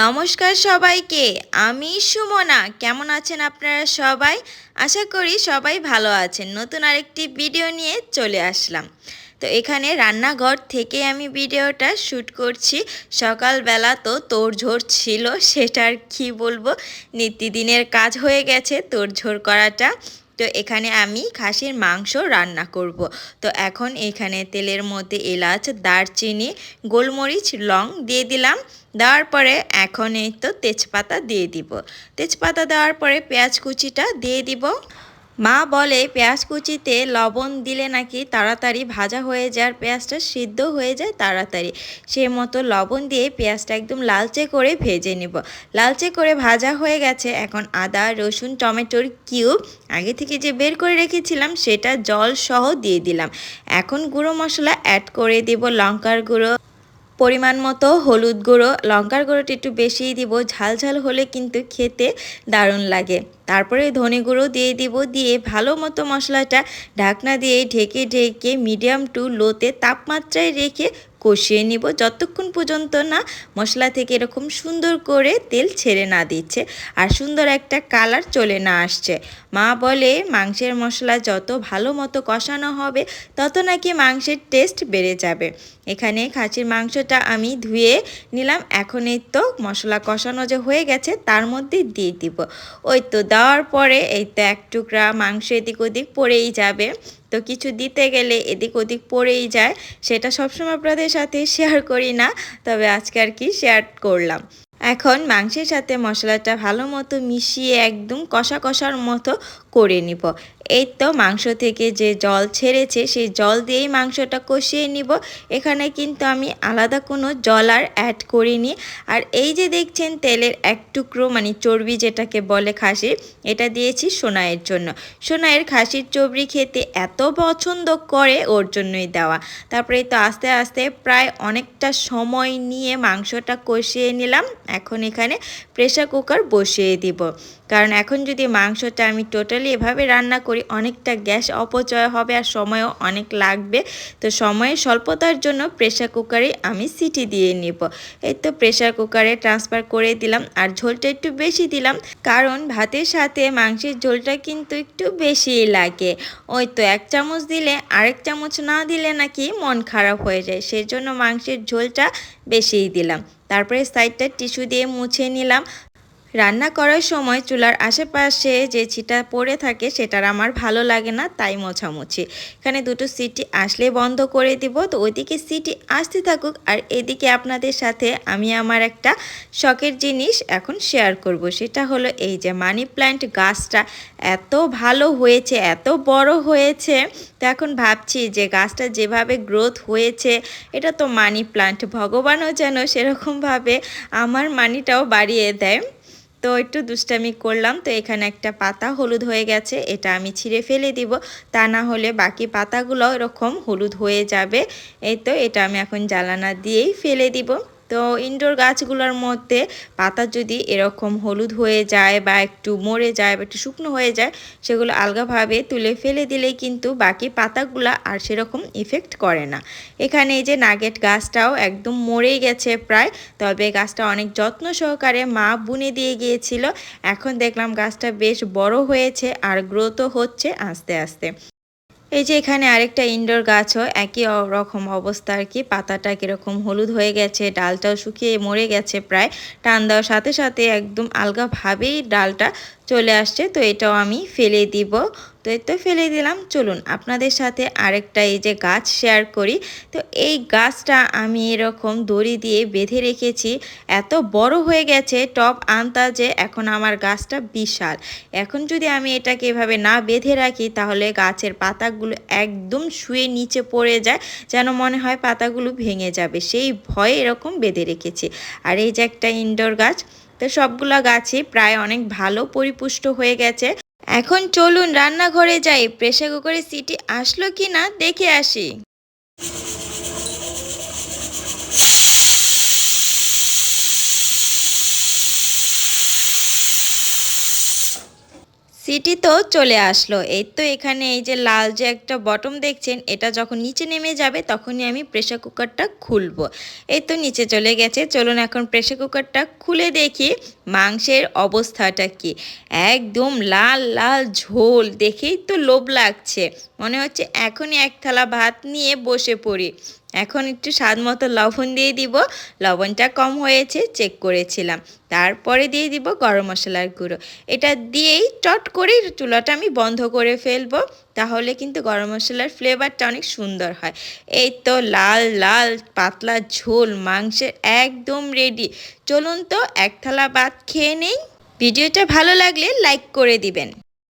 নমস্কার সবাইকে। আমি সুমনা। কেমন আছেন আপনারা সবাই? আশা করি সবাই ভালো আছেন। নতুন আরেকটি ভিডিও নিয়ে চলে আসলাম। তো এখানে রান্নাঘর থেকে আমি ভিডিওটা শ্যুট করছি। সকালবেলা তো তোড়জোড় ছিল, সেটা আর কী বলবো, নিত্যদিনের কাজ হয়ে গেছে তোড়জোড় করাটা। তো এখানে আমি খাসির মাংস রান্না করব। তো এখন এখানে তেলের মধ্যে এলাচ, দারচিনি, গোলমরিচ, লং দিয়ে দিলাম। দেওয়ার পরে এখন এই তো তেজপাতা দিয়ে দিব। তেজপাতা দেওয়ার পরে পেঁয়াজ কুচিটা দিয়ে দিব। মা বলে পেঁয়াজ কুচিতে লবণ দিলে নাকি তাড়াতাড়ি ভাজা হয়ে যায় আর পেঁয়াজটা সিদ্ধ হয়ে যায় তাড়াতাড়ি। সেই মতো লবণ দিয়ে পেঁয়াজটা একদম লালচে করে ভেজে নেব। লালচে করে ভাজা হয়ে গেছে। এখন আদা, রসুন, টমেটোর কিউব আগে থেকে যে বের করে রেখেছিলাম সেটা জল সহ দিয়ে দিলাম। এখন গুঁড়ো মশলা অ্যাড করে দিব। লঙ্কার গুঁড়ো, পরিমাণ মতো হলুদ গুঁড়ো, লঙ্কার গুঁড়োটা একটু বেশিই দিব, ঝাল ঝাল হলে কিন্তু খেতে দারুণ লাগে। তারপরে ধনে গুঁড়ো দিয়ে দিব, দিয়ে ভালো মতো মশলাটা ঢাকনা দিয়ে ঢেকে ঢেকে মিডিয়াম টু লোতে তাপমাত্রায় রেখে কষিয়ে নিব যতক্ষণ পর্যন্ত না মশলা থেকে এরকম সুন্দর করে তেল ছেড়ে না দিচ্ছে আর সুন্দর একটা কালার চলে না আসছে। মা বলে মাংসের মশলা যত ভালো মতো কষানো হবে তত নাকি মাংসের টেস্ট বেড়ে যাবে। এখানে খাসির মাংসটা আমি ধুয়ে নিলাম। এখন এই তো মশলা কষানো যে হয়ে গেছে তার মধ্যে দিয়ে দিব। ওই তো দেওয়ার পরে এই তো এক টুকরা মাংস এদিক ওদিক পড়েই যাবে। তো কিছু দিতে গেলে এদিক ওদিক পড়েই যায়, সেটা সবসময় আপনাদের সাথে শেয়ার করি না, তবে আজকে আর কি শেয়ার করলাম। এখন মাংসের সাথে মশলাটা ভালো মতো মিশিয়ে একদম কষা কষার মতো করে নিব। এই তো মাংস থেকে যে জল ছেড়েছে সেই জল দিয়েই মাংসটা কষিয়ে নিব। এখানে কিন্তু আমি আলাদা কোনো জল আর অ্যাড করিনি। আর এই যে দেখছেন তেলের এক টুকরো মানে চর্বি যেটাকে বলে খাসির, এটা দিয়েছি সোনাইয়ের জন্য। সোনাইয়ের খাসির চর্বি খেতে এত পছন্দ করে, ওর জন্যই দেওয়া। তারপরে তো আস্তে আস্তে প্রায় অনেকটা সময় নিয়ে মাংসটা কষিয়ে নিলাম। এখন এখানে প্রেসার কুকার বসিয়ে দিব, কারণ এখন যদি মাংসটা আমি টোটালি এভাবে রান্না করি অনেকটা গ্যাস অপচয় হবে আর সময়ও অনেক লাগবে। তো সময়ের স্বল্পতার জন্য প্রেসার কুকারে আমি সিটি দিয়ে নিব। এই তো প্রেসার কুকারে ট্রান্সফার করে দিলাম আর ঝোলটা একটু বেশি দিলাম, কারণ ভাতের সাথে মাংসের ঝোলটা কিন্তু একটু বেশিই লাগে। ওই তো এক চামচ দিলে আরেক চামচ না দিলে নাকি মন খারাপ হয়ে যায়, সেজন্য মাংসের ঝোলটা বেশিই দিলাম। তারপরে সাইডটা টিস্যু দিয়ে মুছে নিলাম। রান্না করার সময় চুলার আশেপাশে যে ছিটা পড়ে থাকে সেটার আমার ভালো লাগে না, তাই মোছামুছি। এখানে দুটো সিটি আসলে বন্ধ করে দিব। তো ওইদিকে সিটি আসতে থাকুক আর এদিকে আপনাদের সাথে আমি আমার একটা শখের জিনিস এখন শেয়ার করব। সেটা হলো এই যে মানি প্ল্যান্ট গাছটা এত ভালো হয়েছে, এত বড় হয়েছে। তো এখন ভাবছি যে গাছটা যেভাবে গ্রোথ হয়েছে এটা তো মানি প্ল্যান্ট, ভগবানও যেন সেরকমভাবে আমার মানিটাও বাড়িয়ে দেয়। তো একটু দুষ্টামি করলাম। তো এখানে একটা পাতা হলুদ হয়ে গেছে, এটা আমি ছিঁড়ে ফেলে দিব, তা না হলে বাকি পাতাগুলো এরকম হলুদ হয়ে যাবে। এই তো এটা আমি এখন জ্বালানা দিয়েই ফেলে দিব। তো ইনডোর গাছগুলোর মধ্যে পাতা যদি এরকম হলুদ হয়ে যায় বা একটু মরে যায় বা একটু শুকনো হয়ে যায়, সেগুলো আলগাভাবে তুলে ফেলে দিলেই কিন্তু বাকি পাতাগুলো আর সেরকম ইফেক্ট করে না। এখানে এই যে নাগেট গাছটাও একদম মরেই গেছে প্রায়, তবে গাছটা অনেক যত্ন সহকারে মা বুনে দিয়ে গিয়েছিল। এখন দেখলাম গাছটা বেশ বড় হয়েছে আর গ্রোথও হচ্ছে আস্তে আস্তে। এই যে এখানে আরেকটা ইনডোর গাছও একই রকম অবস্থা আর কি, পাতাটা কীরকম হলুদ হয়ে গেছে, ডালটাও শুকিয়ে মরে গেছে প্রায়, টান দেওয়ার সাথে সাথে একদম আলগাভাবেই ডালটা চলে আসছে। তো এটাও আমি ফেলে দিব। তো এই তো ফেলে দিলাম। চলুন আপনাদের সাথে আরেকটা এই যে গাছ শেয়ার করি। তো এই গাছটা আমি এরকম দড়ি দিয়ে বেঁধে রেখেছি, এত বড় হয়ে গেছে টব আন্দাজে। এখন আমার গাছটা বিশাল। এখন যদি আমি এটাকে এভাবে না বেঁধে রাখি তাহলে গাছের পাতাগুলো একদম শুয়ে নিচে পড়ে যায়, যেন মনে হয় পাতাগুলো ভেঙে যাবে, সেই ভয়ে এরকম বেঁধে রেখেছি। আর এই যে একটা ইনডোর গাছ। তো সবগুলো গাছই প্রায় অনেক ভালো পরিপুষ্ট হয়ে গেছে। এখন চলুন রান্নাঘরে যাই, প্রেসার কুকারে সিটি আসলো কি না দেখে আসি। সিটি তো চলে আসলো। এই তো এখানে এই যে লাল যে একটা বটম দেখছেন, এটা যখন নিচে নেমে যাবে তখনই আমি প্রেসার কুকারটা খুলবো। এই তো নিচে চলে গেছে। চলুন এখন প্রেসার কুকারটা খুলে দেখি মাংসের অবস্থাটা কি। একদম লাল লাল ঝোল, দেখেই তো লোভ লাগছে। মনে হচ্ছে এখনই এক থালা ভাত নিয়ে বসে পড়ি। এখন একটু স্বাদ মতো লবণ দিয়ে দিব। লবণটা কম হয়েছে চেক করেছিলাম। তারপরে দিয়ে দিব গরম মশলার গুঁড়ো। এটা দিয়েই চট করে চুলাটা আমি বন্ধ করে ফেলবো। তাহলে কিন্তু গরম মশলার ফ্লেভারটা অনেক সুন্দর হয়। এই তো লাল লাল পাতলা ঝোল মাংসের একদম রেডি। চলুন তো এক থালা ভাত খেয়ে নেই। ভিডিওটা ভালো লাগলে লাইক করে দিবেন।